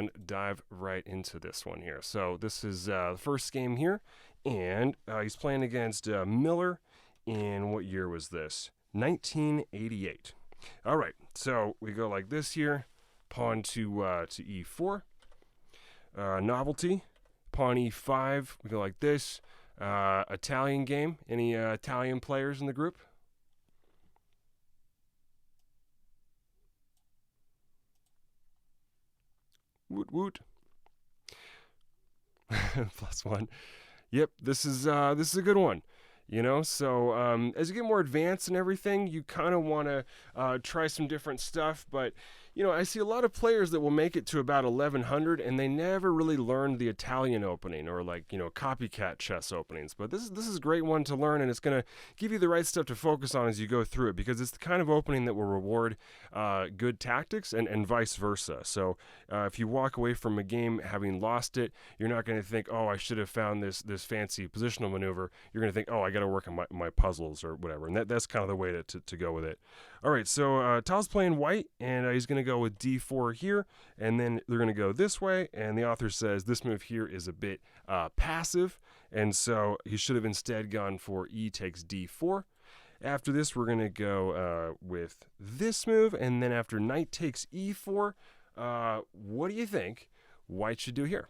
and dive right into this one here. So this is the first game here, and he's playing against Miller in, what year was this? 1988. All right, so we go like this here. Pawn to e4. Novelty. Pawn e5. We go like this. Italian game. Any Italian players in the group? Woot woot. +1. Yep, this is a good one. You know, so as you get more advanced and everything, you kind of want to try some different stuff. But, you know, I see a lot of players that will make it to about 1100 and they never really learned the Italian opening or, like, you know, copycat chess openings. But this is a great one to learn, and it's going to give you the right stuff to focus on as you go through it, because it's the kind of opening that will reward good tactics and vice versa. So if you walk away from a game having lost it, you're not going to think, oh, I should have found this fancy positional maneuver. You're going to think, oh, I got to work on my puzzles or whatever. And that's kind of the way to go with it. All right, so Tal's playing white, and he's going to go with d4 here, and then they're going to go this way, and the author says this move here is a bit passive, and so he should have instead gone for e takes d4. After this, we're going to go with this move, and then after knight takes e4, what do you think white should do here?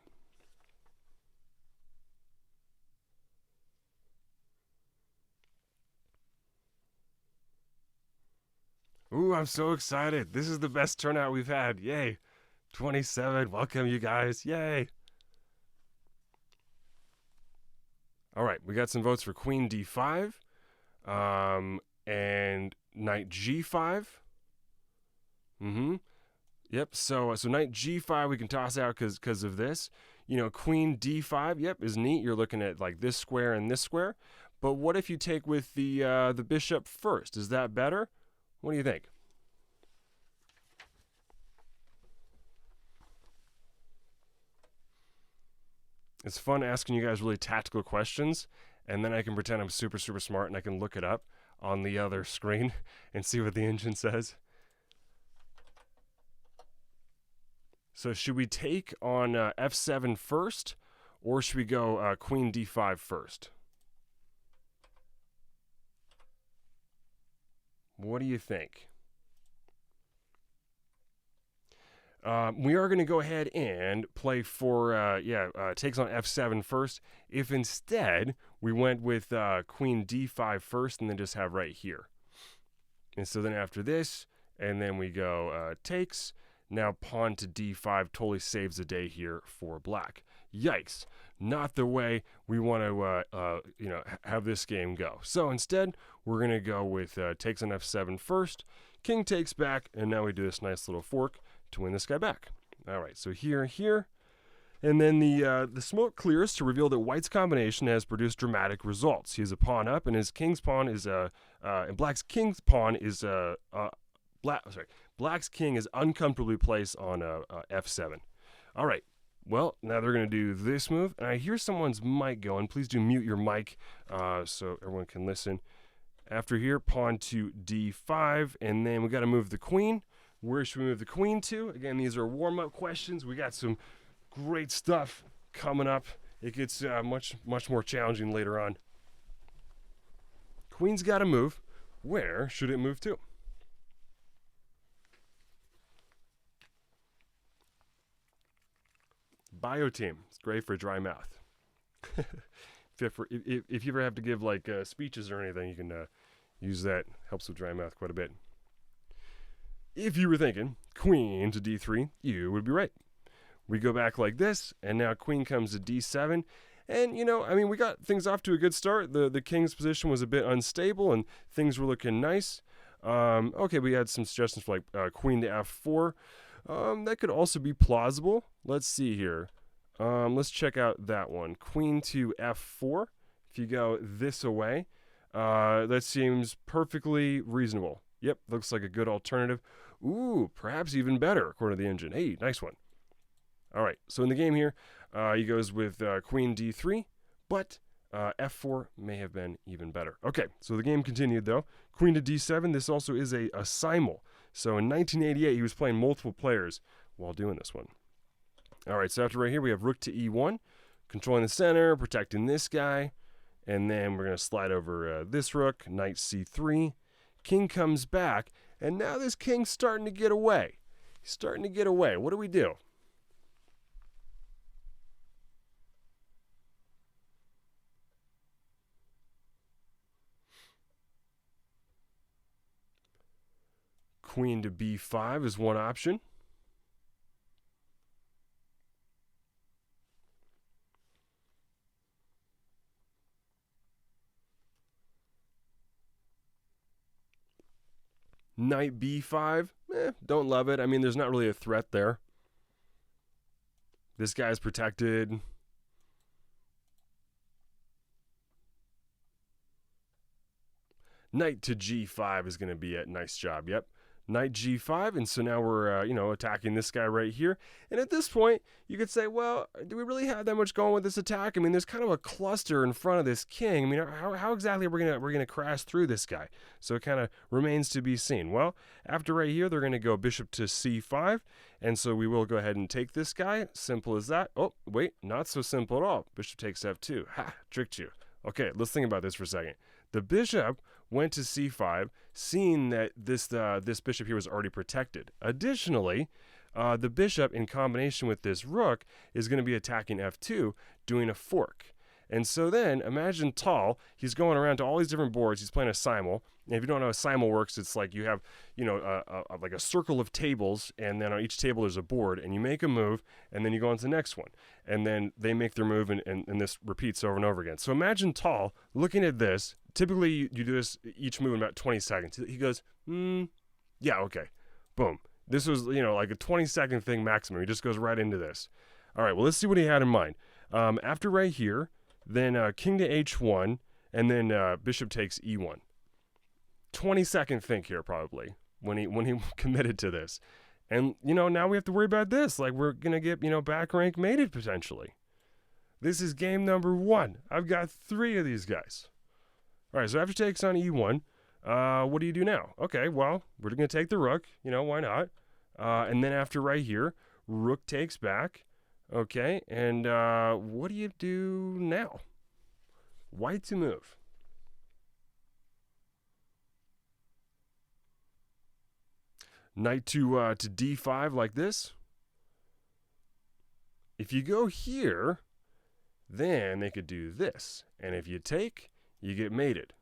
Ooh, I'm so excited. This is the best turnout we've had. Yay. 27. Welcome, you guys. Yay. All right, we got some votes for queen d5 and knight g5. Yep, so knight g5 we can toss out because of this. You know, queen d5, yep, is neat. You're looking at like this square and this square. But what if you take with the bishop first? Is that better? What do you think? It's fun asking you guys really tactical questions, and then I can pretend I'm super, super smart and I can look it up on the other screen and see what the engine says. So should we take on f7 first, or should we go queen d5 first? What do you think? We are going to go ahead and play for, takes on f7 first. If instead we went with queen d5 first and then just have right here. And so then after this, and then we go takes. Now pawn to d5 totally saves the day here for black. Yikes. Not the way we want to, have this game go. So instead, we're going to go with takes on f7 first. King takes back, and now we do this nice little fork to win this guy back. All right, so here, and then the smoke clears to reveal that white's combination has produced dramatic results. He has a pawn up, and his king's pawn is and black's king's pawn is black's king is uncomfortably placed on f7. All right. Well, now they're going to do this move, and I hear someone's mic going. Please do mute your mic so everyone can listen. After here, pawn to d5, and then we got to move the queen. Where should we move the queen to? Again, these are warm-up questions. We got some great stuff coming up. It gets much more challenging later on. Queen's got to move. Where should it move to? Bio team. It's great for dry mouth. If you ever have to give like speeches or anything, you can use that. Helps with dry mouth quite a bit. If you were thinking queen to d3, you would be right. We go back like this, and now queen comes to d7. And, we got things off to a good start. The king's position was a bit unstable, and things were looking nice. Okay, we had some suggestions for like queen to f4. That could also be plausible. Let's see here. Let's check out that one. Queen to f4. If you go this away, that seems perfectly reasonable. Yep, looks like a good alternative. Ooh, perhaps even better, according to the engine. Hey, nice one. All right, so in the game here, he goes with queen d3, but f4 may have been even better. Okay, so the game continued, though. Queen to d7, this also is a simul. So in 1988, he was playing multiple players while doing this one. All right, so after right here, we have rook to e1, controlling the center, protecting this guy. And then we're going to slide over this rook, knight c3. King comes back, and now this king's starting to get away. He's starting to get away. What do we do? Queen to b5 is one option. Knight b5, don't love it. I mean, there's not really a threat there. This guy's protected. Knight to g5 is going to be a nice job. Yep. Knight g5, and so now we're, attacking this guy right here. And at this point, you could say, well, do we really have that much going with this attack? I mean, there's kind of a cluster in front of this king. I mean, how exactly are we gonna crash through this guy? So it kind of remains to be seen. Well, after right here, they're going to go bishop to c5, and so we will go ahead and take this guy. Simple as that. Oh, wait, not so simple at all. Bishop takes f2. Ha, tricked you. Okay, let's think about this for a second. The bishop went to c5, seeing that this bishop here was already protected. Additionally, the bishop, in combination with this rook, is going to be attacking f2, doing a fork. And so then, imagine Tal, he's going around to all these different boards, he's playing a simul. And if you don't know how a simul works, it's like you have, like a circle of tables, and then on each table there's a board, and you make a move, and then you go on to the next one. And then they make their move, and this repeats over and over again. So imagine Tal looking at this. Typically, you do this each move in about 20 seconds. He goes, yeah, okay, boom. This was, like a 20-second thing maximum. He just goes right into this. All right, well, let's see what he had in mind. After right here, then king to h1, and then bishop takes e1. 20-second think here, probably, when he committed to this. And, now we have to worry about this. Like, we're going to get, back rank mated, potentially. This is game number 1. I've got 3 of these guys. All right, so after takes on e1, what do you do now? Okay, well, we're going to take the rook. Why not? And then after right here, rook takes back. Okay, and what do you do now? White to move. Knight to d5 like this. If you go here, then they could do this. And if you take, you get mated.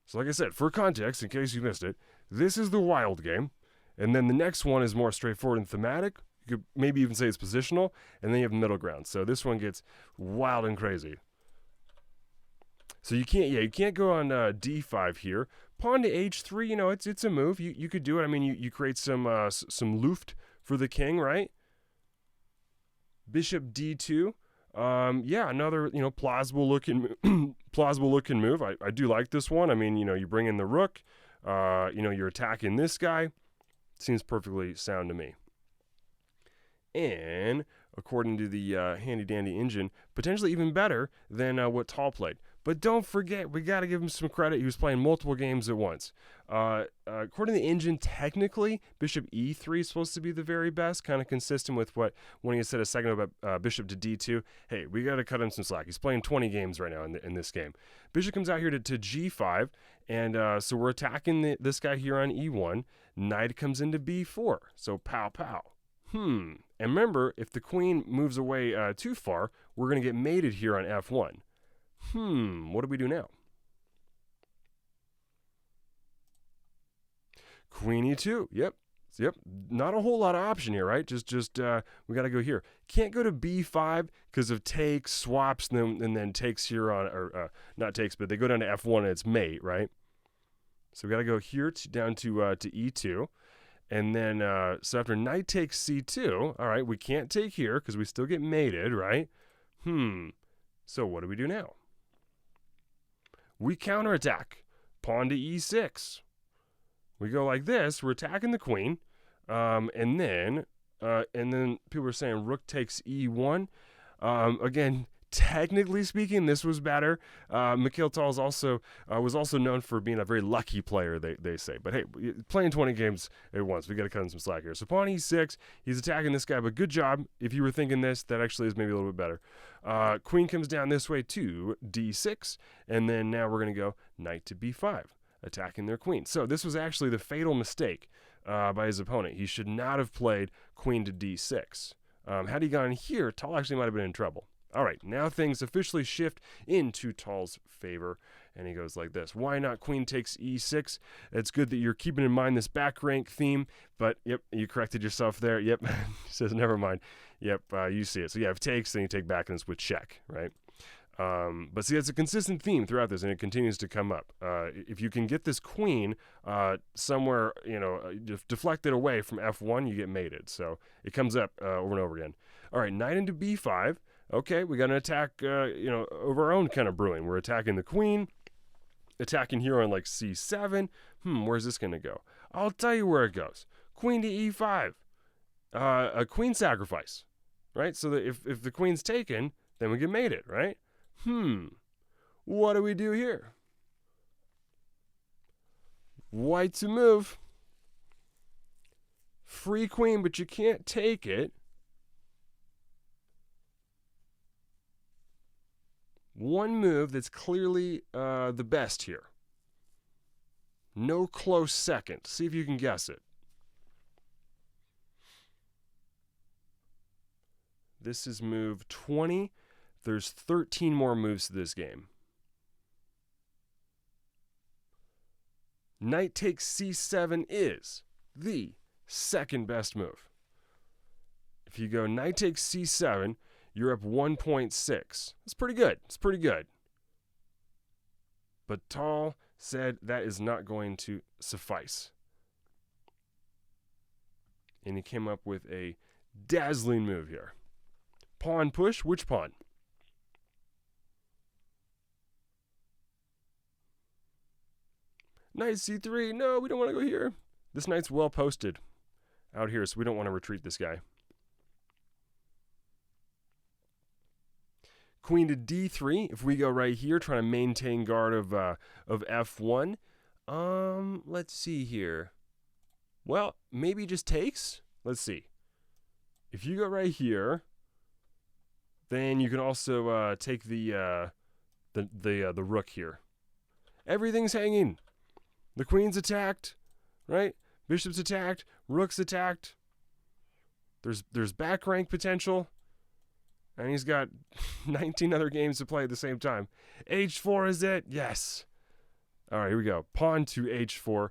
So like I said, for context, in case you missed it, this is the wild game. And then the next one is more straightforward and thematic. You could maybe even say it's positional. And then you have middle ground. So this one gets wild and crazy. So you can't go on d5 here. Pawn to h3, it's a move. You could do it. I mean, you create some luft for the king, right? Bishop d2. Another plausible looking move. I do like this one. I mean, you bring in the rook. You're attacking this guy. Seems perfectly sound to me. And according to the handy dandy engine, potentially even better than what Tal played. But don't forget, we got to give him some credit. He was playing multiple games at once. According to the engine, technically, bishop e3 is supposed to be the very best, kind of consistent with what when he said a second about bishop to d2. Hey, we got to cut him some slack. He's playing 20 games right now in this game. Bishop comes out here to g5, and so we're attacking this guy here on e1. Knight comes into b4, so pow, pow. And remember, if the queen moves away too far, we're going to get mated here on f1. What do we do now? Queen e2. Yep. Not a whole lot of option here, right? Just we got to go here. Can't go to b5 because of takes, swaps, and then takes here on, or not takes, but they go down to f1 and it's mate, right? So we got to go here down to e2. And then, so after knight takes c2, all right, we can't take here because we still get mated, right? So what do we do now? We counterattack. Pawn to e6. We go like this. We're attacking the queen. And then people are saying rook takes e1. Again, technically speaking, this was better. Mikhail Tal was also known for being a very lucky player, they say. But hey, playing 20 games at once, we got to cut him some slack here. So pawn e6, he's attacking this guy, but good job. If you were thinking this, that actually is maybe a little bit better. Queen comes down this way to d6, and then now we're going to go knight to b5, attacking their queen. So this was actually the fatal mistake by his opponent. He should not have played queen to d6. Had he gone here, Tal actually might have been in trouble. All right, now things officially shift into Tal's favor, and he goes like this. Why not queen takes e6? It's good that you're keeping in mind this back rank theme, but yep, you corrected yourself there. Yep, says never mind. Yep, you see it. So yeah, if takes, then you take back and it's with check, right? But see, it's a consistent theme throughout this, and it continues to come up. If you can get this queen somewhere, deflected away from f1, you get mated. So it comes up over and over again. All right, knight into b5. Okay, we got an attack, over our own kind of brewing. We're attacking the queen, attacking here on like c7. Where's this going to go? I'll tell you where it goes. Queen to e5. A queen sacrifice, right? So that if the queen's taken, then we get mated, right? What do we do here? White to move. Free queen, but you can't take it. One move that's clearly the best here. No close second. See if you can guess it. This is move 20. There's 13 more moves to this game. Knight takes c7 is the second best move. If you go knight takes c7, you're up 1.6. That's pretty good. It's pretty good. But Tal said that is not going to suffice. And he came up with a dazzling move here. Pawn push. Which pawn? Knight c3. No, we don't want to go here. This knight's well posted out here, so we don't want to retreat this guy. Queen to d3. If we go right here, trying to maintain guard of f1. Let's see here. Well, maybe just takes. Let's see. If you go right here, then you can also take the rook here. Everything's hanging. The queen's attacked, right? Bishop's attacked. Rook's attacked. There's back rank potential. And he's got 19 other games to play at the same time. h4 is it? Yes. All right, here we go. Pawn to h4,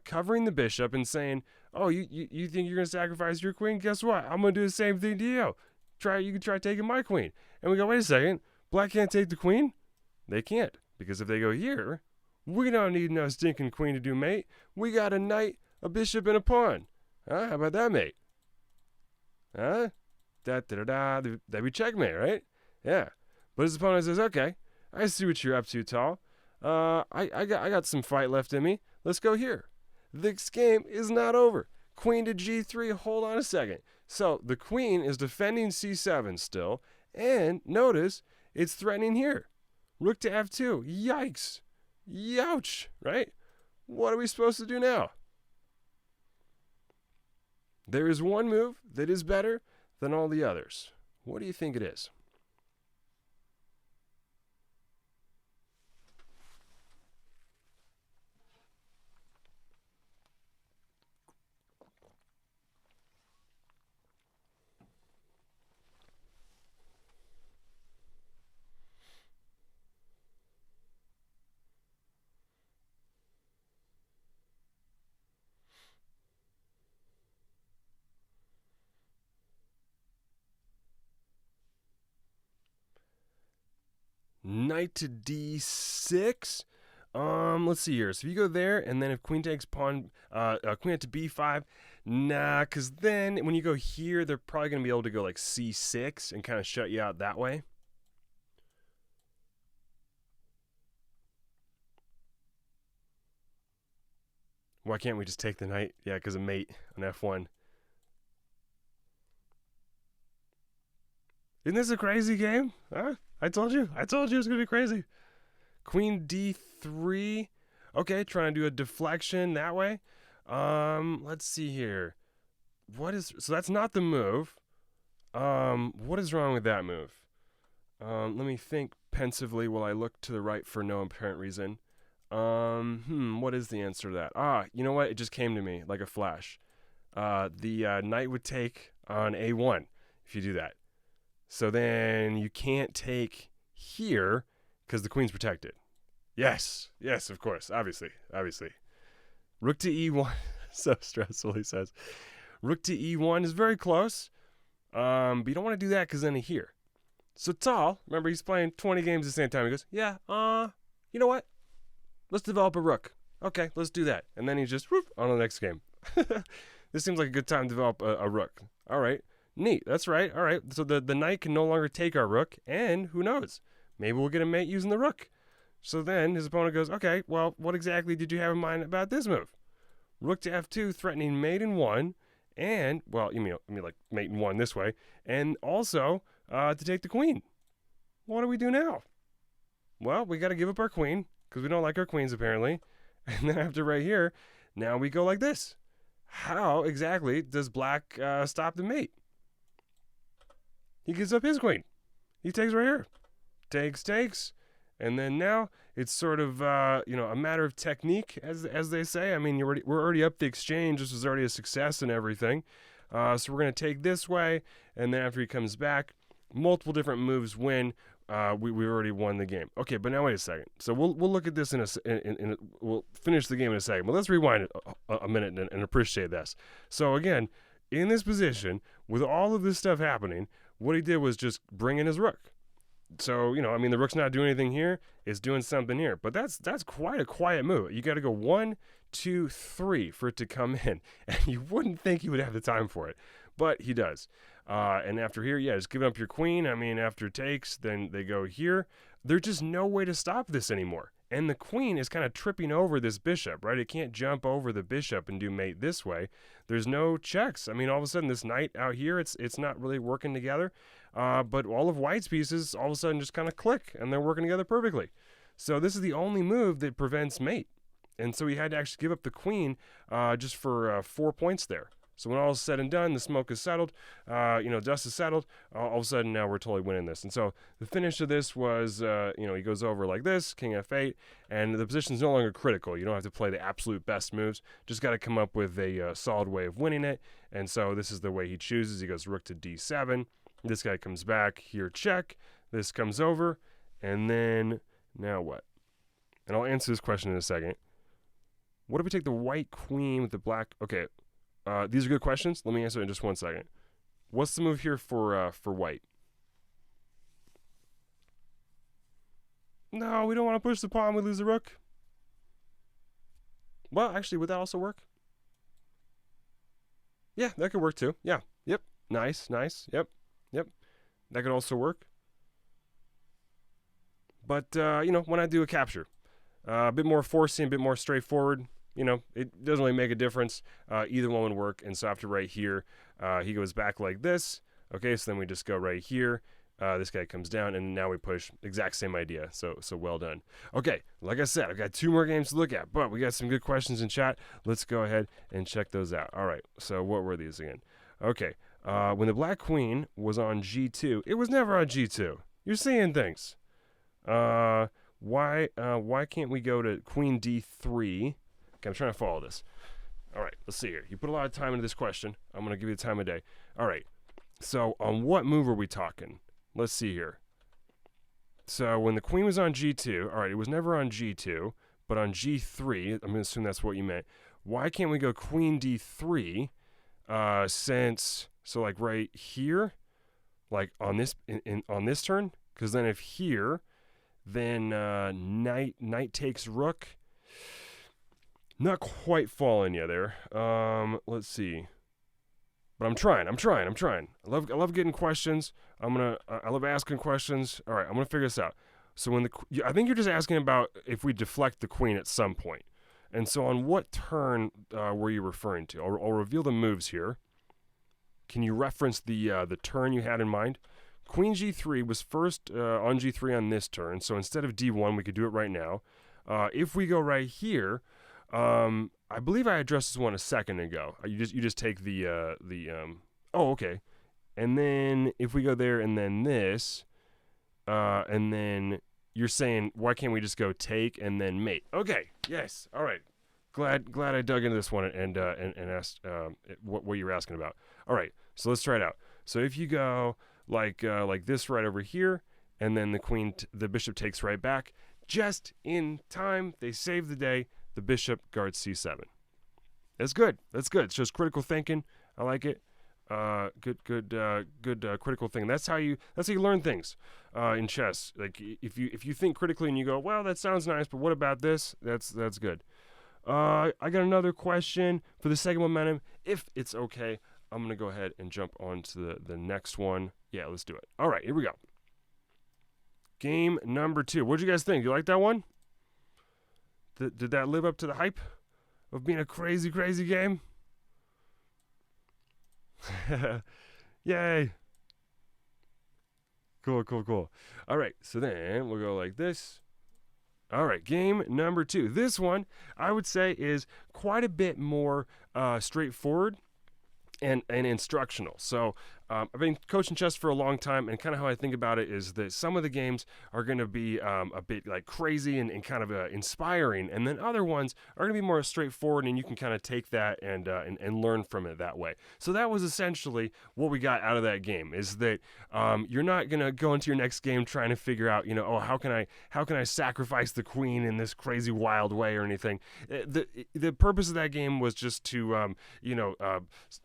covering the bishop and saying, oh, you think you're going to sacrifice your queen? Guess what? I'm going to do the same thing to you. You can try taking my queen. And we go, wait a second. Black can't take the queen? They can't. Because if they go here, we don't need no stinking queen to do mate. We got a knight, a bishop, and a pawn. Huh? How about that, mate? Huh? That'd be checkmate, right? Yeah. But his opponent says, okay, I see what you're up to, Tal. I got some fight left in me. Let's go here. This game is not over. Queen to g3. Hold on a second. So the queen is defending c7 still. And notice it's threatening here. Rook to f2. Yikes. Youch. Right? What are we supposed to do now? There is one move that is better than all the others. What do you think it is? Knight to d6. Let's see here. So if you go there, and then if queen takes pawn, queen to b5, nah, because then when you go here, they're probably going to be able to go like c6 and kind of shut you out that way. Why can't we just take the knight? Yeah, because of mate on f1. Isn't this a crazy game? Huh? I told you it was gonna be crazy. Queen D3. Okay, trying to do a deflection that way. Let's see here. So that's not the move. What is wrong with that move? Let me think pensively while I look to the right for no apparent reason. What is the answer to that? You know what? It just came to me like a flash. The knight would take on A1 if you do that. So then you can't take here because the queen's protected. Yes, of course, obviously. Rook to E1, so stressful, he says. Rook to E1 is very close, but you don't want to do that because then here. So Tal, remember he's playing 20 games at the same time. He goes, yeah, you know what? Let's develop a rook. Okay, let's do that. And then he just, whoop, on to the next game. This seems like a good time to develop a rook. All right, neat, that's right. All right, so the knight can no longer take our rook, and who knows? Maybe we'll get a mate using the rook. So then his opponent goes, okay, well, what exactly did you have in mind about this move? Rook to F2, threatening mate in 1, and, well, you mean like mate in 1 this way, and also to take the queen. What do we do now? Well, we got to give up our queen, because we don't like our queens, apparently. And then after right here, now we go like this. How exactly does black stop the mate? He gives up his queen. He takes right here. Takes. And then now it's sort of, a matter of technique, as they say. I mean, we're already up the exchange. This was already a success and everything. So we're going to take this way, and then after he comes back, multiple different moves win. We already won the game. Okay, but now wait a second. So we'll look at this we'll finish the game in a second. But let's rewind a minute and appreciate this. So again, in this position, with all of this stuff happening, what he did was just bring in his rook. So, the rook's not doing anything here. It's doing something here. But that's quite a quiet move. You got to go 1, 2, 3 for it to come in. And you wouldn't think he would have the time for it. But he does. And after here, just giving up your queen. After takes, then they go here. There's just no way to stop this anymore. And the queen is kind of tripping over this bishop, right? It can't jump over the bishop and do mate this way. There's no checks. All of a sudden, this knight out here, it's not really working together. But all of white's pieces all of a sudden just kind of click, and they're working together perfectly. So this is the only move that prevents mate. And so he had to actually give up the queen just for 4 points there. So when all is said and done, the smoke is settled, dust is settled, all of a sudden now we're totally winning this. And so the finish of this was, he goes over like this, king f8, and the position is no longer critical. You don't have to play the absolute best moves. Just got to come up with a solid way of winning it. And so this is the way he chooses. He goes rook to d7. This guy comes back, here check. This comes over, and then now what? And I'll answer this question in a second. What if we take the white queen with the black? Okay. These are good questions. Let me answer in just 1 second. What's the move here for white? No, we don't want to push the pawn. We lose the rook. Well, actually, would that also work? Yeah, that could work too. Yeah. Yep. Nice. Yep. That could also work. But, when I do a capture, a bit more forcing, a bit more straightforward, it doesn't really make a difference. Either one would work. And so after right here, he goes back like this. Okay, so then we just go right here. This guy comes down, and now we push. Exact same idea. So well done. Okay, like I said, I've got 2 more games to look at, but we got some good questions in chat. Let's go ahead and check those out. All right, so what were these again? Okay, when the black queen was on G2, it was never on G2. You're seeing things. Why can't we go to queen D3? Okay, I'm trying to follow this. All right, let's see here. You put a lot of time into this question. I'm going to give you the time of day. All right, so on what move are we talking? Let's see here. So when the queen was on G2, all right, it was never on G2, but on G3, I'm going to assume that's what you meant. Why can't we go queen D3 so like right here, like on this on this turn? Because then if here, then knight takes rook. Not quite following you there. Let's see. But I'm trying. I love getting questions. I love asking questions. All right, I'm gonna figure this out. So I think you're just asking about if we deflect the queen at some point. And so on what turn were you referring to? I'll reveal the moves here. Can you reference the turn you had in mind? Queen g3 was first on g3 on this turn, so instead of d1, we could do it right now. If we go right here, I believe I addressed this one a second ago. You just take oh, okay. And then if we go there and then this, and then you're saying, why can't we just go take and then mate? Okay, yes, all right. Glad I dug into this one and asked what you were asking about. All right, so let's try it out. So if you go like this right over here, and then the bishop takes right back, just in time, they save the day. The bishop guards c7. That's good. That's good. It shows critical thinking. I like it. Good critical thinking. That's how you learn things in chess. Like if you think critically and you go, well, that sounds nice, but what about this? That's good. I got another question for the second momentum. If it's okay, I'm gonna go ahead and jump on to the next one. Yeah, let's do it. All right, here we go. Game number 2. What'd you guys think? You like that one? Did that live up to the hype of being a crazy game? Yay. Cool. All right, so then we'll go like this. All right, game number 2. This one, I would say, is quite a bit more straightforward and instructional. So I've been coaching chess for a long time, and kind of how I think about it is that some of the games are going to be a bit like crazy and kind of inspiring, and then other ones are going to be more straightforward, and you can kind of take that and learn from it that way. So that was essentially what we got out of that game, is that you're not going to go into your next game trying to figure out, oh, how can I sacrifice the queen in this crazy wild way or anything. The purpose of that game was just to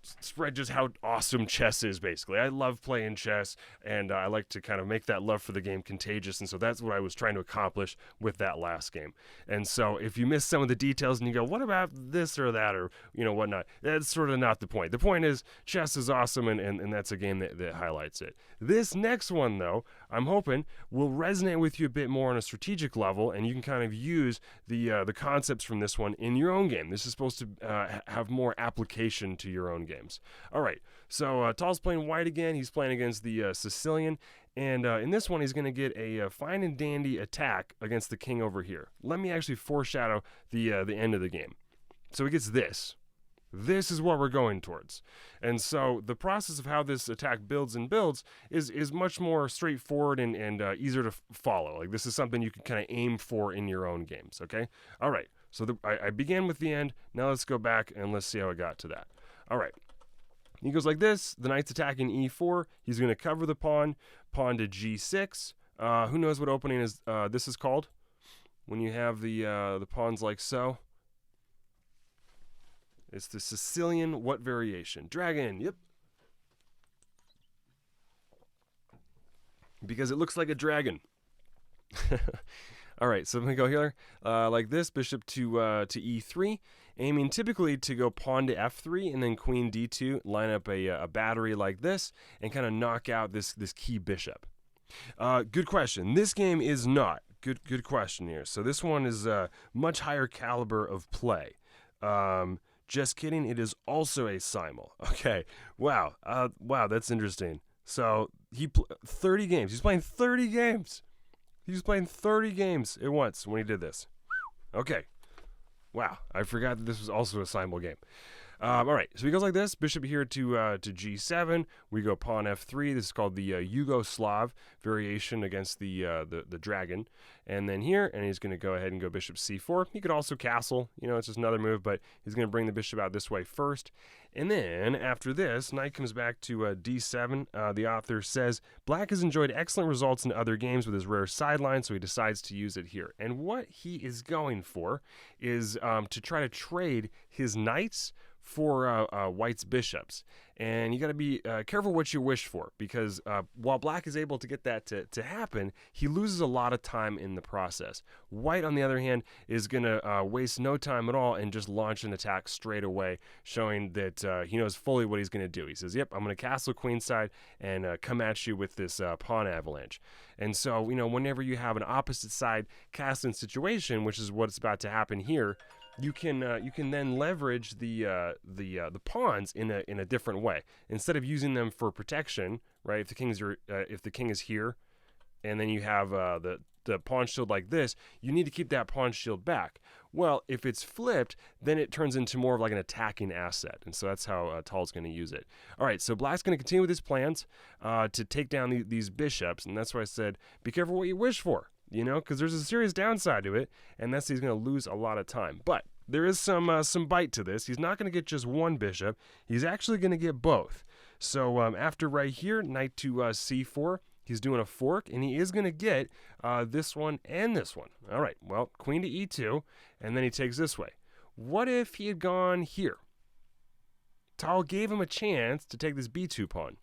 spread just how awesome chess is, basically. I love playing chess, and I like to kind of make that love for the game contagious, and so that's what I was trying to accomplish with that last game. And so if you miss some of the details and you go, what about this or that or whatnot, that's sort of not the point. The point is chess is awesome, and that's a game that highlights it. This next one, though, I'm hoping will resonate with you a bit more on a strategic level, and you can kind of use the concepts from this one in your own game. This is supposed to have more application to your own games. All right, so Tal's playing white again. He's playing against the Sicilian, and in this one he's going to get a fine and dandy attack against the king over here. Let me actually foreshadow the end of the game. So he gets this. This is what we're going towards. And so the process of how this attack builds is much more straightforward and easier to follow. Like, this is something you can kind of aim for in your own games, okay? All right, so I began with the end. Now let's go back and let's see how I got to that. All right. He goes like this. The knight's attacking e4. He's going to cover the pawn to g6. Who knows what opening this is called? When you have the pawns like so. It's the Sicilian what variation? Dragon, yep. Because it looks like a dragon. All right, so I'm going to go here like this, bishop to e3, aiming typically to go pawn to f3 and then queen d2, line up a battery like this, and kind of knock out this key bishop. Good question. This game is not. Good question here. So this one is much higher caliber of play. Just kidding, it is also a simul. Okay, wow, that's interesting. So 30 games. He's playing 30 games. He was playing 30 games at once when he did this. Okay, wow, I forgot that this was also a simul game. All right, so he goes like this, bishop here to g7. We go pawn f3. This is called the Yugoslav variation against the dragon. And then here, and he's going to go ahead and go bishop c4. He could also castle. It's just another move, but he's going to bring the bishop out this way first. And then after this, knight comes back to d7. The author says, Black has enjoyed excellent results in other games with his rare sideline, so he decides to use it here. And what he is going for is to try to trade his knights for white's bishops. And you got to be careful what you wish for, because while black is able to get that to happen, he loses a lot of time in the process. White, on the other hand, is going to waste no time at all and just launch an attack straight away, showing that he knows fully what he's going to do. He says, yep, I'm going to castle queenside and come at you with this pawn avalanche. And so, whenever you have an opposite side castling situation, which is what's about to happen here, you can then leverage the pawns in a different way. Instead of using them for protection, right? If the king is here, and then you have the pawn shield like this, you need to keep that pawn shield back. Well, if it's flipped, then it turns into more of like an attacking asset, and so that's how Tal's going to use it. All right, so Black's going to continue with his plans to take down these bishops, and that's why I said be careful what you wish for, you know, because there's a serious downside to it, and that's he's going to lose a lot of time. But there is some bite to this. He's not going to get just one bishop. He's actually going to get both. So after right here, knight to c4, he's doing a fork, and he is going to get this one and this one. All right, well, queen to e2, and then he takes this way. What if he had gone here? Tal gave him a chance to take this b2 pawn.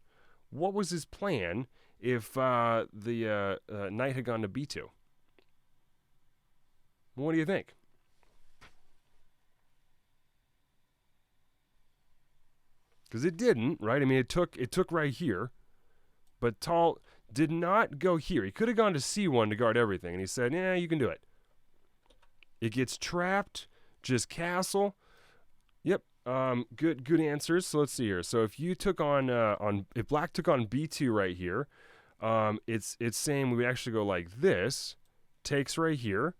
What was his plan if the knight had gone to b2? What do you think? Because it didn't, right? I mean, it took right here, but Tal did not go here. He could have gone to c1 to guard everything, and he said, yeah, you can do it. It gets trapped, just castle. Yep, good answers. So let's see here. So if you took if Black took on b2 right here, it's saying we would actually go like this, takes right here,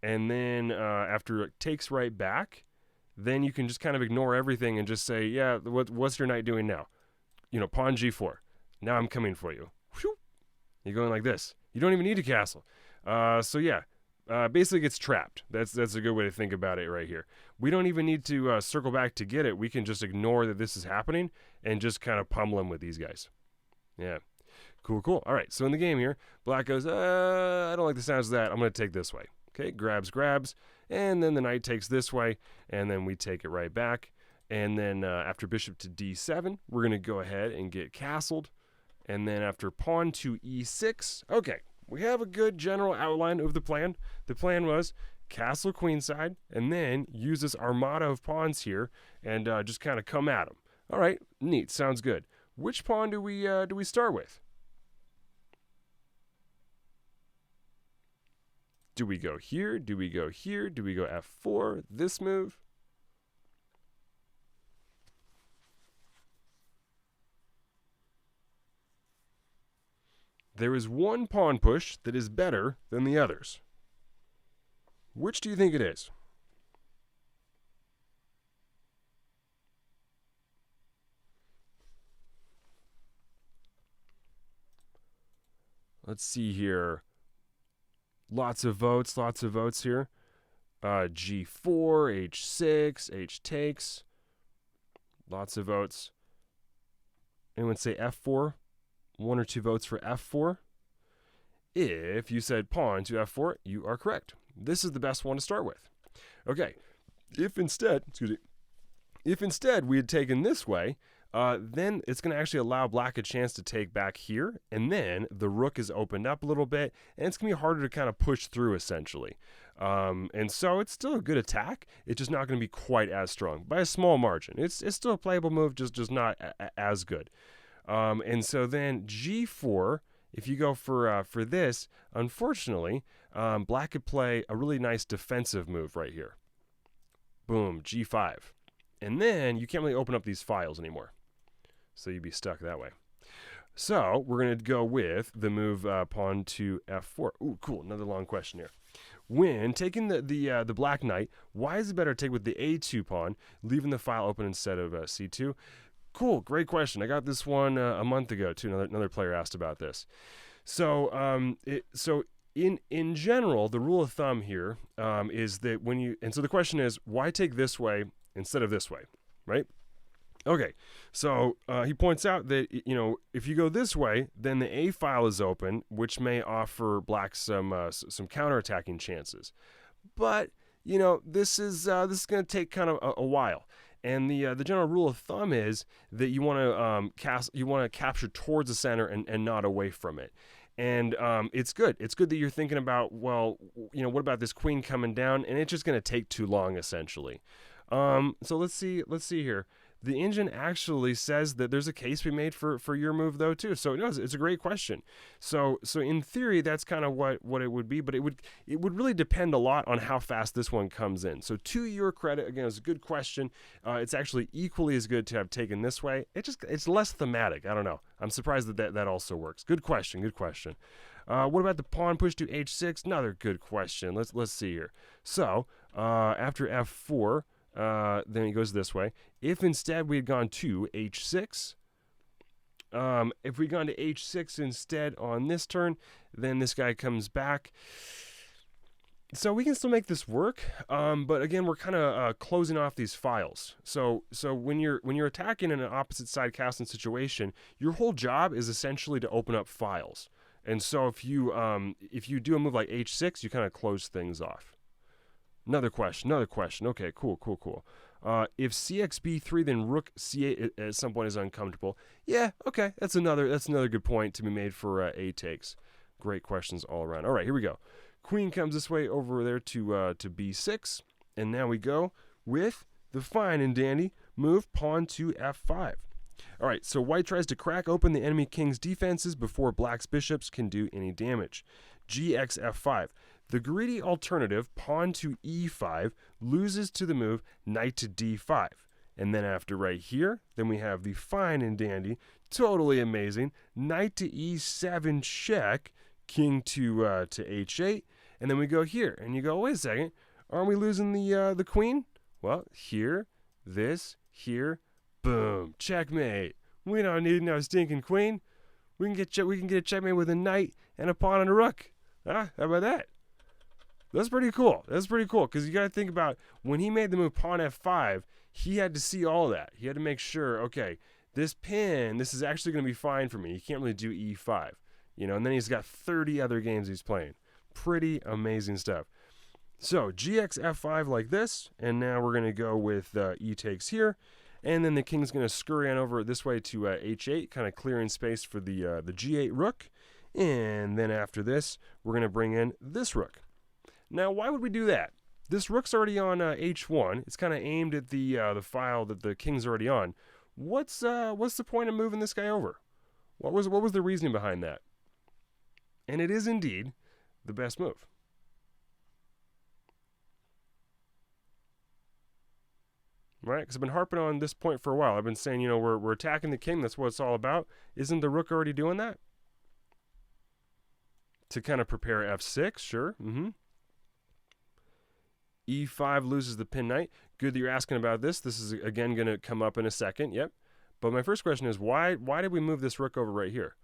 and then after it takes right back, then you can just kind of ignore everything and just say, yeah, what's your knight doing now? You know, pawn g4. Now I'm coming for you. Whew. You're going like this. You don't even need a castle. So yeah, basically gets trapped. That's a good way to think about it right here. We don't even need to circle back to get it. We can just ignore that this is happening and just kind of pummel him with these guys. Yeah. Cool. All right, so in the game here, Black goes, I don't like the sounds of that. I'm going to take this way. Okay, grabs, and then the knight takes this way, and then we take it right back. And then after bishop to d7, we're going to go ahead and get castled. And then after pawn to e6, okay, we have a good general outline of the plan. The plan was castle queenside, and then use this armada of pawns here and just kind of come at them. All right, neat, sounds good. Which pawn do we start with? Do we go here? Do we go here? Do we go f4? This move? There is one pawn push that is better than the others. Which do you think it is? Let's see here. Lots of votes here. G4, H6, H takes. Lots of votes. Anyone say F4? 1 or 2 votes for F4. If you said pawn to F4, you are correct. This is the best one to start with. Okay, if instead we had taken this way, then it's going to actually allow Black a chance to take back here, and then the rook is opened up a little bit, and it's going to be harder to kind of push through, essentially. And so it's still a good attack. It's just not going to be quite as strong, by a small margin. It's still a playable move, just not as good. And so then G4, if you go for this, unfortunately, Black could play a really nice defensive move right here. Boom, G5. And then you can't really open up these files anymore. So you'd be stuck that way. So we're going to go with the move pawn to f4. Ooh, cool. Another long question here. When taking the Black Knight, why is it better to take with the a2 pawn, leaving the file open instead of c2? Cool. Great question. I got this one a month ago, too. Another player asked about this. So in general, the rule of thumb here is that when you, and so the question is, why take this way instead of this way, right? Okay, so he points out that, you know, if you go this way, then the A file is open, which may offer Black some counterattacking chances. But, you know, this is going to take kind of a while. And the general rule of thumb is that you want to capture towards the center and not away from it. And it's good. It's good that you're thinking about, well, you know, what about this queen coming down? And it's just going to take too long, essentially. So let's see here. the engine actually says that there's a case to be made for your move though too. So no, it's a great question. So in theory, that's kind of what it would be, but it would really depend a lot on how fast this one comes in. So to your credit, again, it's a good question. It's actually equally as good to have taken this way. It's less thematic. I don't know. I'm surprised that also works. Good question. Good question. What about the pawn push to h6? Another good question. Let's see here. So after f4. Then it goes this way. If instead we had gone to h6, if we gone to h6 instead on this turn, then this guy comes back. So we can still make this work, but again, we're kind of closing off these files. So when you're attacking in an opposite side castling situation, your whole job is essentially to open up files. And so if you do a move like h6, you kind of close things off. Another question. Okay, cool. If cxb3, then rook c8 at some point is uncomfortable. Yeah, okay, that's another good point to be made for a takes. Great questions all around. All right, here we go. Queen comes this way over there to b6, and now we go with the fine and dandy move pawn to f5. All right, so white tries to crack open the enemy king's defenses before black's bishops can do any damage. gx-f5. The greedy alternative, pawn to e5, loses to the move knight to d5. And then after right here, then we have the fine and dandy, totally amazing, knight to e7 check, king to h8. And then we go here, and you go, wait a second, aren't we losing the queen? Well, here, here, boom, checkmate. We don't need no stinking queen. We can get a checkmate with a knight and a pawn and a rook. How about that? That's pretty cool. Because you got to think about when he made the move pawn f5, he had to see all of that. He had to make sure, okay, this is actually going to be fine for me. He can't really do e5, and then he's got 30 other games he's playing. Pretty amazing stuff. So gx f5 like this, and now we're going to go with e takes here, and then the king's going to scurry on over this way to h8, kind of clearing space for the g8 rook, and then after this, we're going to bring in this rook. Now, why would we do that? This rook's already on h1. It's kind of aimed at the file that the king's already on. What's the point of moving this guy over? What was the reasoning behind that? And it is indeed the best move. Right? Because I've been harping on this point for a while. I've been saying, we're attacking the king. That's what it's all about. Isn't the rook already doing that? To kind of prepare f6, sure. e5 loses the pin knight. Good that you're asking about this. This is, again, going to come up in a second. Yep. But my first question is, why did we move this rook over right here?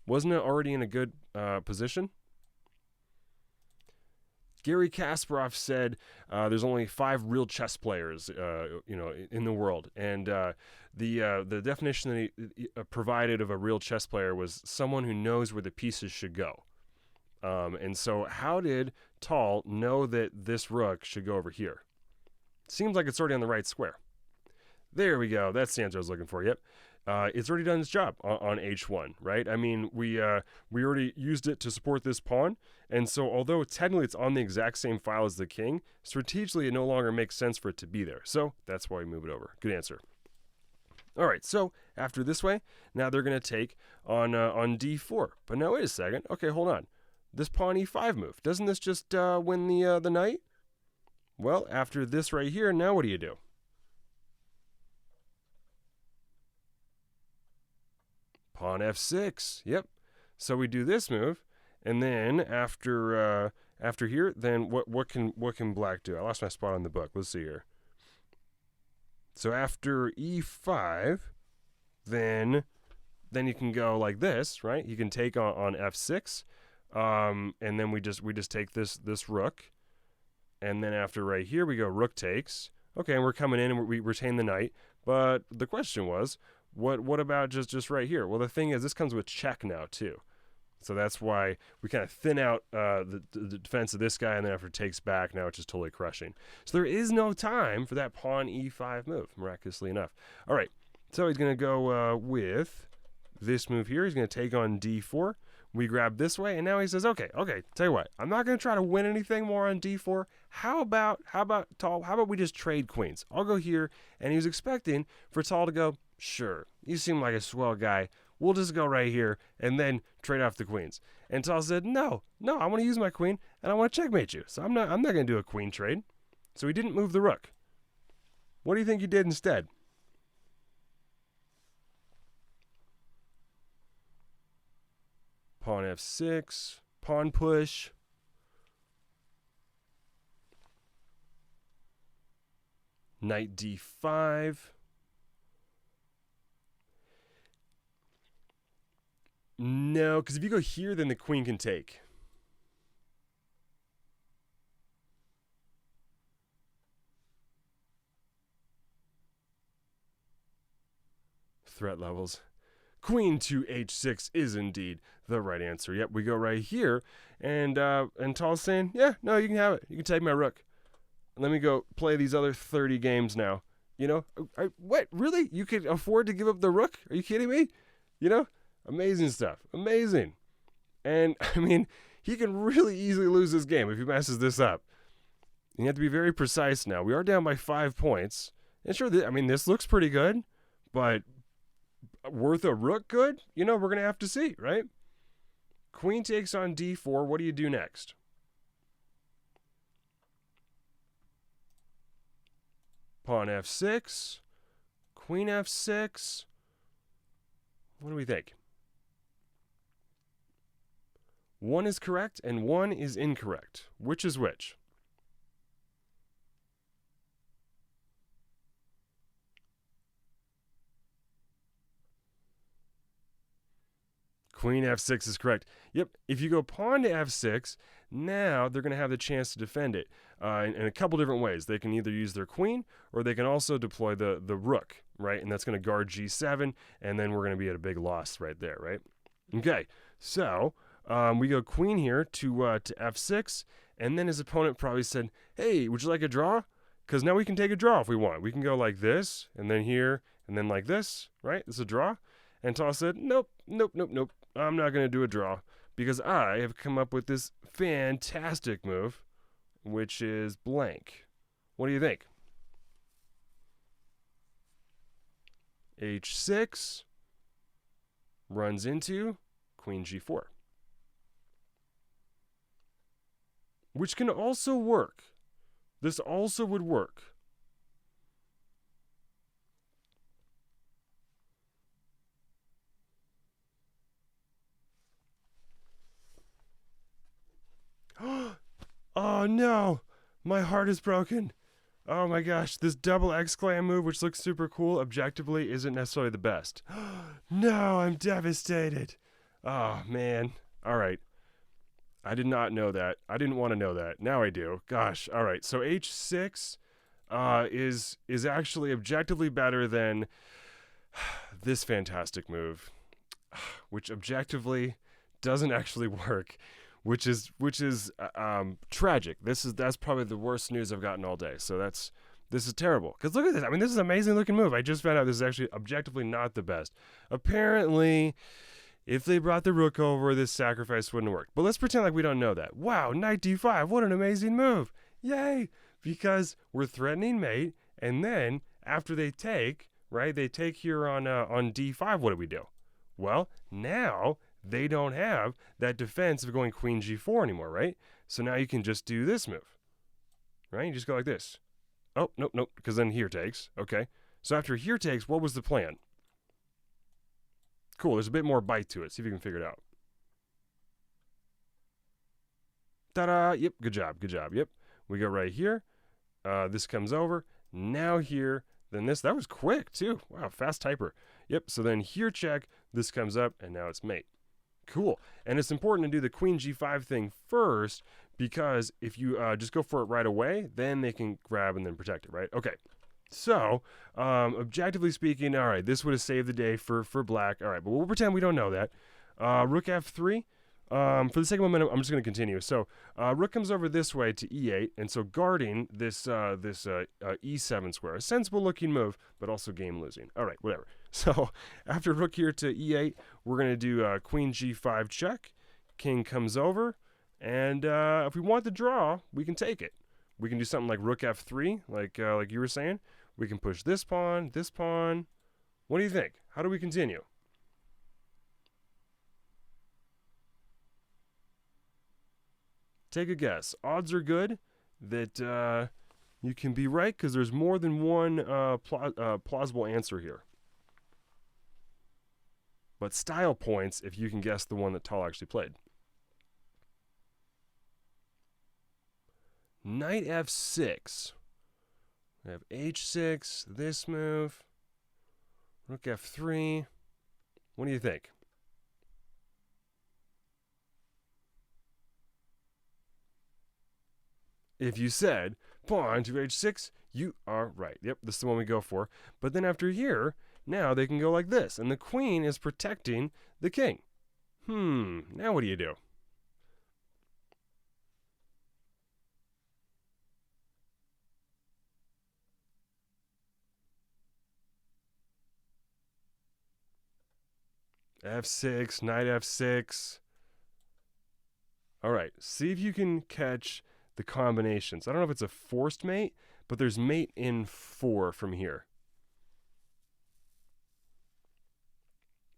Wasn't it already in a good position? Gary Kasparov said there's only 5 real chess players, in the world, and the definition that he provided of a real chess player was someone who knows where the pieces should go. And so, how did Tal know that this rook should go over here? Seems like it's already on the right square. There we go. That's the answer I was looking for. Yep. It's already done its job on h1, right? I mean, we already used it to support this pawn, and so although technically it's on the exact same file as the king, strategically it no longer makes sense for it to be there. So that's why we move it over. Good answer. All right, so after this way, now they're going to take on d4. But now wait a second. Okay, hold on. This pawn e5 move, doesn't this just win the knight? Well, after this right here, now what do? Pawn f6. Yep. So we do this move, and then after here, then what can black do? I lost my spot on the book. Let's see here. So after e5, then you can go like this, right? You can take on f6, and then we just take this rook, and then after right here we go rook takes. Okay, and we're coming in and we retain the knight. But the question was, what about just right here? Well, the thing is, this comes with check now too. So that's why we kind of thin out the defense of this guy, and then after it takes back, now it's just totally crushing. So there is no time for that pawn e5 move, miraculously enough. All right, so he's going to go with this move here. He's going to take on d4. We grab this way, and now he says, okay, tell you what, I'm not going to try to win anything more on d4. How about Tal, how about we just trade queens? I'll go here, and he was expecting for Tal to go, sure, you seem like a swell guy. We'll just go right here and then trade off the queens. And Tal said, no, I want to use my queen, and I want to checkmate you. So I'm not going to do a queen trade. So he didn't move the rook. What do you think he did instead? Pawn f6, pawn push. Knight d5. No, because if you go here, then the queen can take. Threat levels. Queen to h6 is indeed the right answer. Yep, we go right here, and Tal's saying, yeah, no, you can have it. You can take my rook. Let me go play these other 30 games now. You know, what, really? You could afford to give up the rook? Are you kidding me? You know, amazing stuff. Amazing. And, I mean, he can really easily lose this game if he messes this up. You have to be very precise now. We are down by 5 points. And sure, I mean, this looks pretty good, but worth a rook good? You know, we're going to have to see, right? Queen takes on d4. What do you do next? Pawn f6. Queen f6. What do we think? 1 is correct and 1 is incorrect. Which is which? Queen f6 is correct. Yep, if you go pawn to f6, now they're going to have the chance to defend it in a couple different ways. They can either use their queen, or they can also deploy the rook, right? And that's going to guard g7, and then we're going to be at a big loss right there, right? Okay, so we go queen here to f6, and then his opponent probably said, hey, would you like a draw? Because now we can take a draw if we want. We can go like this, and then here, and then like this, right? This is a draw. And Tal said, nope. I'm not going to do a draw because I have come up with this fantastic move, which is blank. What do you think? h6 runs into queen g4, which can also work. This also would work. Oh no, my heart is broken. Oh my gosh, this double exclam move, which looks super cool, objectively isn't necessarily the best. No, I'm devastated. Oh man. All right. I did not know that. I didn't want to know that. Now I do. Gosh. All right. So h6 is actually objectively better than this fantastic move, which objectively doesn't actually work. Which is tragic. That's probably the worst news I've gotten all day. So this is terrible. Because look at this. I mean, this is an amazing looking move. I just found out this is actually objectively not the best. Apparently, if they brought the rook over, this sacrifice wouldn't work. But let's pretend like we don't know that. Wow, knight d5. What an amazing move. Yay. Because we're threatening mate, and then after they take, right, they take here on d5, what do we do? Well, now they don't have that defense of going queen g4 anymore, right? So now you can just do this move, right? You just go like this. Oh, nope, because then here takes. Okay. So after here takes, what was the plan? Cool, there's a bit more bite to it. See if you can figure it out. Ta-da! Yep, good job. Yep. We go right here. This comes over. Now here, then this. That was quick, too. Wow, fast typer. Yep, so then here check. This comes up, and now it's mate. Cool. And it's important to do the queen g5 thing first, because if you just go for it right away, then they can grab and then protect it, right? Okay. So, objectively speaking, all right, this would have saved the day for black. All right, but we'll pretend we don't know that. Rook f3. For the sake of momentum, I'm just going to continue. So, rook comes over this way to e8, and so guarding this e7 square. A sensible looking move, but also game losing. All right, whatever. So, after rook here to e8, we're going to do queen g5 check, king comes over, and if we want the draw, we can take it. We can do something like rook f3, like you were saying. We can push this pawn, this pawn. What do you think? How do we continue? Take a guess. Odds are good that you can be right because there's more than one plausible answer here. But style points if you can guess the one that Tal actually played. Knight f6. We have h6, this move. Rook f3. What do you think? If you said pawn to h6, you are right. Yep, this is the one we go for. But then after here, now they can go like this, and the queen is protecting the king. Now what do you do? f6, knight f6. All right, see if you can catch the combinations. I don't know if it's a forced mate, but there's mate in 4 from here.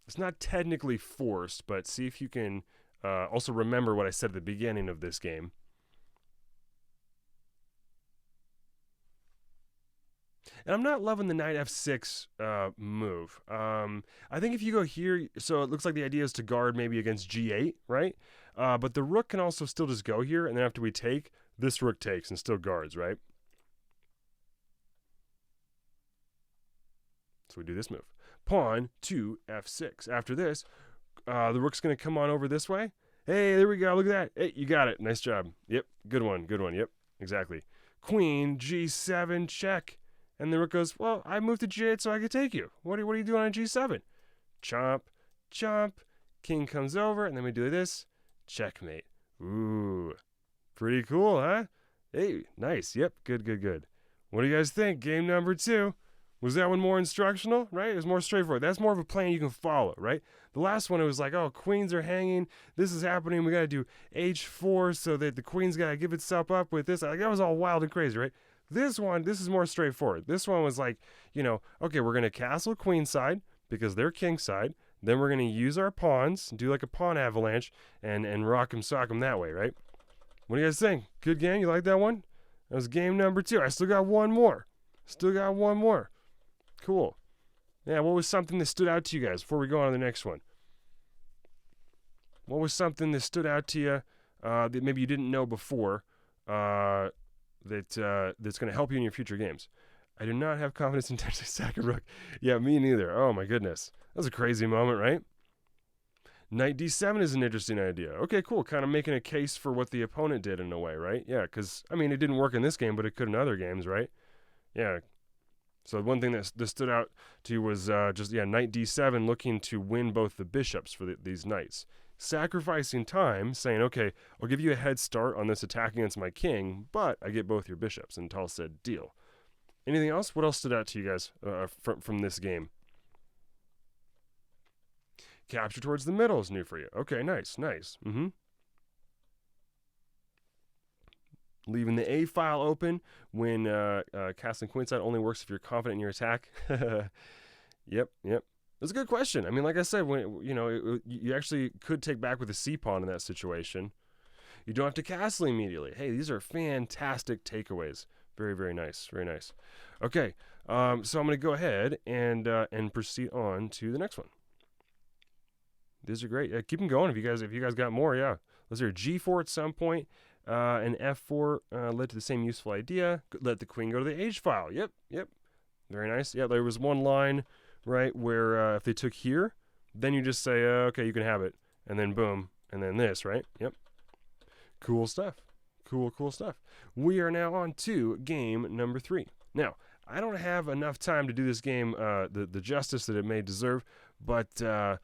It's not technically forced, but see if you can also remember what I said at the beginning of this game. And I'm not loving the knight f6 move. I think if you go here, so it looks like the idea is to guard maybe against g8, right? But the rook can also still just go here, and then after we take, this rook takes and still guards, right? So we do this move. Pawn to f6. After this, the rook's going to come on over this way. Hey, there we go. Look at that. Hey, you got it. Nice job. Yep, good one. Good one. Yep, exactly. Queen, g7, check. And the rook goes, well, I moved to g8 so I could take you. What are you doing on g7? Chomp, chomp. King comes over, and then we do this. Checkmate. Ooh, pretty cool, huh? Hey, nice. Yep, good, good, good. What do you guys think? Game number 2. Was that one more instructional, right? It was more straightforward. That's more of a plan you can follow, right? The last one, it was like, oh, queens are hanging. This is happening. We got to do h4 so that the queen's got to give itself up with this. Like, that was all wild and crazy, right? This one, this is more straightforward. This one was like, okay, we're going to castle queen side because they're king side. Then we're going to use our pawns, do like a pawn avalanche, and rock 'em, sock 'em that way, right? What do you guys think? Good game? You like that one? That was game number 2. I still got one more. Cool. Yeah, what was something that stood out to you guys before we go on to the next one? What was something that stood out to you that maybe you didn't know before that's going to help you in your future games? I do not have confidence in intentionally sack a rook. Yeah, me neither. Oh, my goodness. That was a crazy moment, right? Knight d7 is an interesting idea. Okay, cool. Kind of making a case for what the opponent did in a way, right? Yeah, because, I mean, it didn't work in this game, but it could in other games, right? Yeah. So one thing that stood out to you was knight d7 looking to win both the bishops for these knights. Sacrificing time, saying, okay, I'll give you a head start on this attack against my king, but I get both your bishops. And Tal said, deal. Anything else? What else stood out to you guys from this game? Capture towards the middle is new for you. Okay, nice. Leaving the A file open when castling queenside only works if you're confident in your attack. Yep. That's a good question. I mean, like I said, when you actually could take back with a C pawn in that situation. You don't have to castle immediately. Hey, these are fantastic takeaways. Very, very nice. Very nice. Okay, so I'm going to go ahead and proceed on to the next one. These are great. Keep them going if you guys got more. Yeah, let's hear G4 at some point. And F4 led to the same useful idea. Let the queen go to the H file. Yep. Very nice. Yeah, there was one line, right, where if they took here, then you just say, okay, you can have it. And then boom, and then this, right? Yep. Cool stuff. Cool stuff. We are now on to game number 3. Now, I don't have enough time to do this game the justice that it may deserve, but I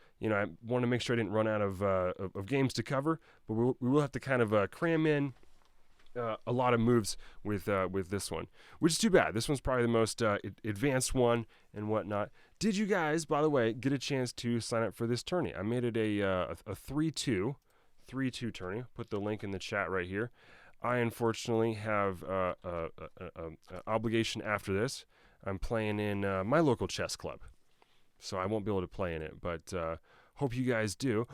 want to make sure I didn't run out of games to cover. But we will have to kind of cram in a lot of moves with this one, which is too bad. This one's probably the most advanced one and whatnot. Did you guys, by the way, get a chance to sign up for this tourney? I made it a 3-2 3-2 tourney. Put the link in the chat right here. I unfortunately have a obligation after this. I'm playing in my local chess club, so I won't be able to play in it, but hope you guys do.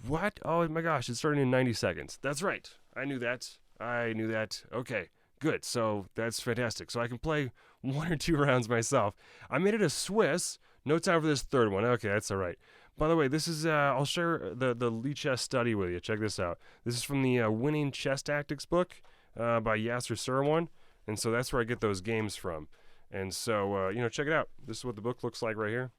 What? Oh my gosh, it's starting in 90 seconds. That's right. I knew that. Okay, good. So that's fantastic. So I can play 1 or 2 rounds myself. I made it a Swiss. No time for this third one. Okay, that's all right. By the way, this is, I'll share the Lee Chess study with you. Check this out. This is from the Winning Chess Tactics book by Yasser Sirwan. And so that's where I get those games from. And so, check it out. This is what the book looks like right here.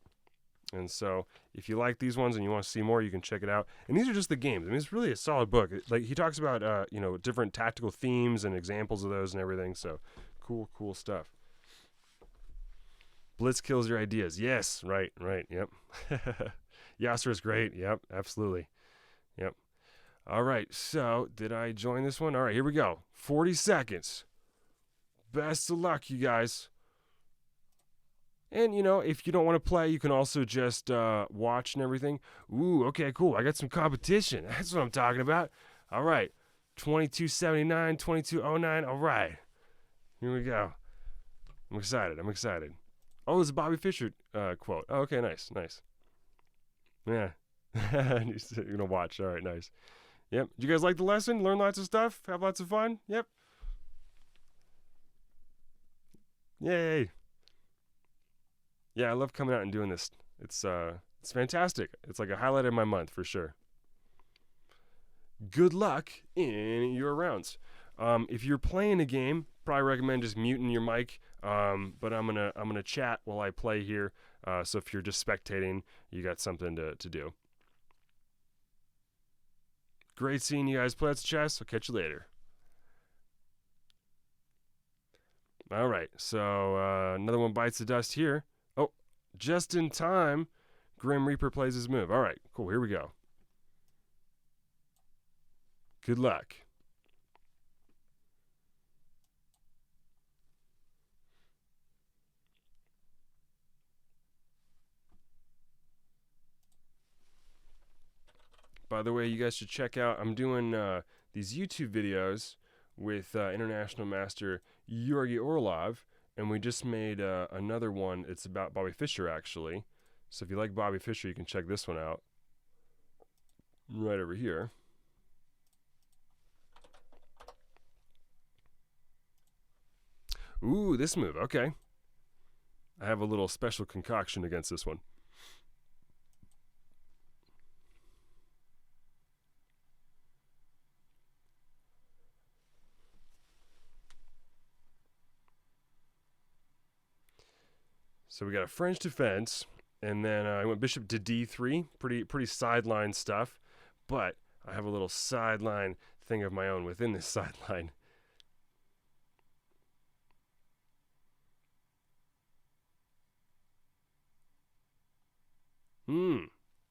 And so if you like these ones and you want to see more, you can check it out. And these are just the games. I mean, it's really a solid book. Like, he talks about, different tactical themes and examples of those and everything. So cool stuff. Blitz kills your ideas. Yes, right, yep. Yasser is great. Yep, absolutely. Yep. All right, so did I join this one? All right, here we go. 40 seconds. Best of luck, you guys. And, if you don't want to play, you can also just watch and everything. Ooh, okay, cool. I got some competition. That's what I'm talking about. All right. 2279, 2209. All right. Here we go. I'm excited. Oh, it's a Bobby Fischer quote. Oh, okay, nice. Yeah. You're going to watch. All right, nice. Yep. Did you guys like the lesson? Learn lots of stuff? Have lots of fun? Yep. Yay. Yeah, I love coming out and doing this. It's fantastic. It's like a highlight of my month for sure. Good luck in your rounds. If you're playing a game, probably recommend just muting your mic. But I'm gonna chat while I play here. So if you're just spectating, you got something to do. Great seeing you guys play chess. I'll catch you later. All right, so another one bites the dust here. Oh, just in time, Grim Reaper plays his move. All right, cool. Here we go. Good luck. By the way, you guys should check out, I'm doing these YouTube videos with International Master Georgi Orlov, and we just made another one. It's about Bobby Fischer, actually. So if you like Bobby Fischer, you can check this one out. Right over here. Ooh, this move. Okay. I have a little special concoction against this one. So we got a French defense, and then I went bishop to d3. Pretty sideline stuff, but I have a little sideline thing of my own within this sideline.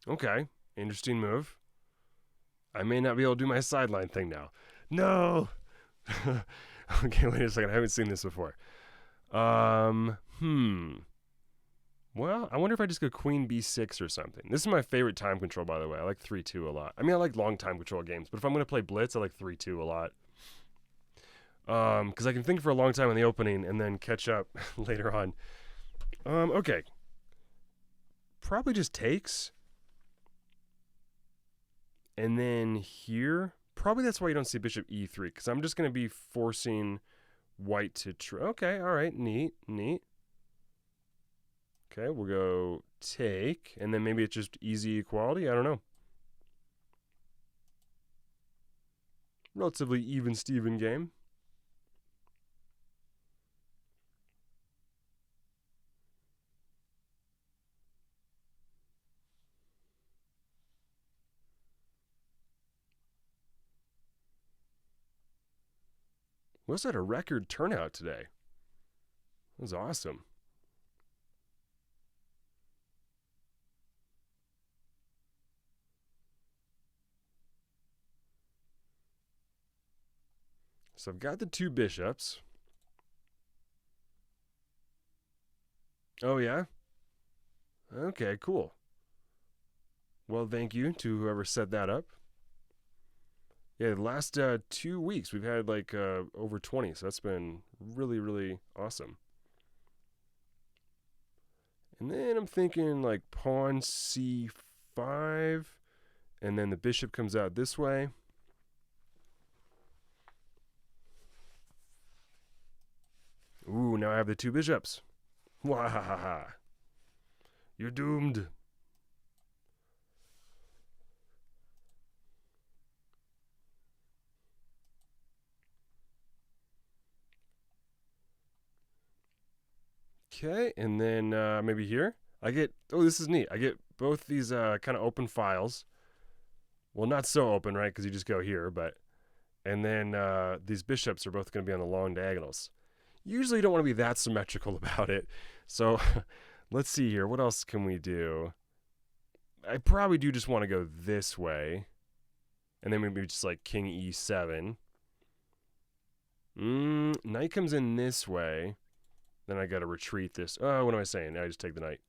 Okay. Interesting move. I may not be able to do my sideline thing now. No! Okay, wait a second. I haven't seen this before. Well, I wonder if I just go queen b6 or something. This is my favorite time control, by the way. I like 3-2 a lot. I mean, I like long time control games, but if I'm going to play blitz, I like 3-2 a lot. Because I can think for a long time in the opening and then catch up later on. Okay. Probably just takes. And then here, probably that's why you don't see bishop e3, because I'm just going to be forcing white to okay, all right, neat. Okay, we'll go take, and then maybe it's just easy equality. I don't know. Relatively even-steven game. We also had a record turnout today. That was awesome. So I've got the 2 bishops. Oh, yeah? Okay, cool. Well, thank you to whoever set that up. Yeah, the last 2 weeks we've had like over 20, so that's been really, really awesome. And then I'm thinking like pawn c5, and then the bishop comes out this way. Ooh, now I have the two bishops. Wahaha. You're doomed. Okay, and then maybe here I get. Oh, this is neat. I get both these kind of open files. Well, not so open, right? Because you just go here, but and then these bishops are both going to be on the long diagonals. Usually, you don't want to be that symmetrical about it. So, let's see here. What else can we do? I probably do just want to go this way, and then maybe just like king e7. Knight comes in this way. Then I got to retreat this. Oh, what am I saying? Now I just take the knight.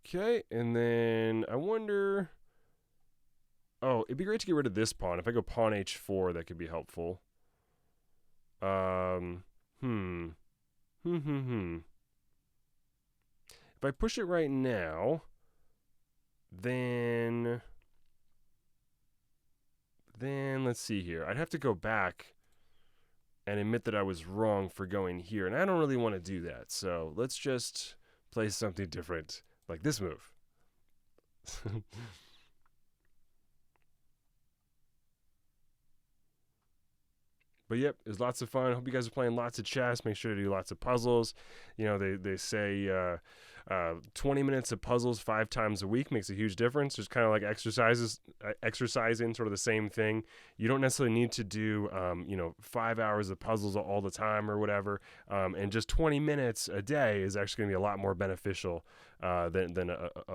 Okay, and then I wonder. Oh, it'd be great to get rid of this pawn. If I go pawn h4, that could be helpful. If I push it right now, then let's see here. I'd have to go back and admit that I was wrong for going here, and I don't really want to do that. So let's just play something different, like this move. But yep, it was lots of fun. Hope you guys are playing lots of chess. Make sure to do lots of puzzles. You know, they say 20 minutes of puzzles 5 times a week makes a huge difference. It's kind of like exercising, sort of the same thing. You don't necessarily need to do 5 hours of puzzles all the time or whatever. And just 20 minutes a day is actually going to be a lot more beneficial than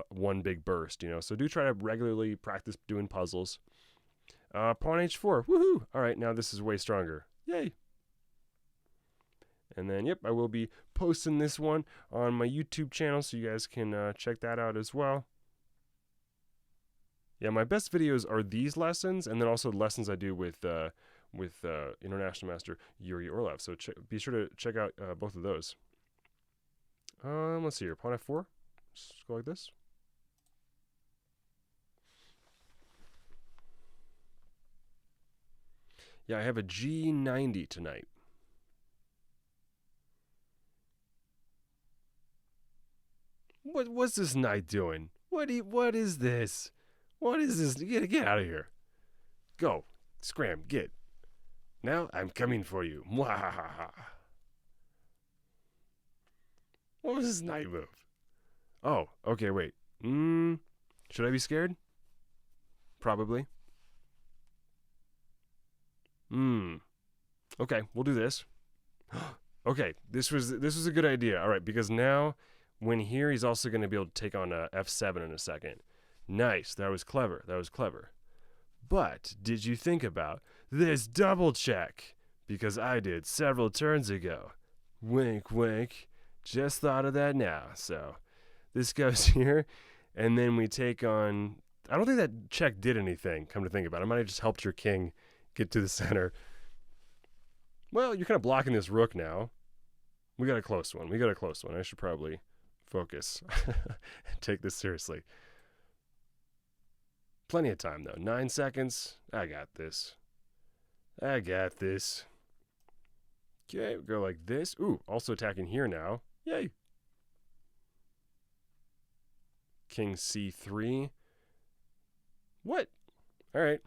one big burst. You know, so do try to regularly practice doing puzzles. Pawn h4. Woohoo! All right, now this is way stronger. Yay! And then, yep, I will be posting this one on my YouTube channel, so you guys can check that out as well. Yeah, my best videos are these lessons, and then also the lessons I do with International Master Yuri Orlov. So be sure to check out both of those. Let's see here. Pawn f4. Just go like this. Yeah, I have a G90 tonight. What's this knight doing? What is this? What is this? Get out of here. Go. Scram. Get. Now I'm coming for you. Mwahaha. What was this knight move? Oh, okay, wait. Should I be scared? Probably. Okay, we'll do this. Okay, this was a good idea. All right, because now when here he's also going to be able to take on f7 in a second. Nice. That was clever. That was clever. But did you think about this double check? Because I did several turns ago. Wink, wink. Just thought of that now. So this goes here, and then we take on. I don't think that check did anything, come to think about it. I might have just helped your king get to the center. Well, you're kind of blocking this rook now. We got a close one. I should probably focus and take this seriously. Plenty of time, though. 9 seconds. I got this. Okay, we go like this. Ooh, also attacking here now. Yay. King c3. What? All right.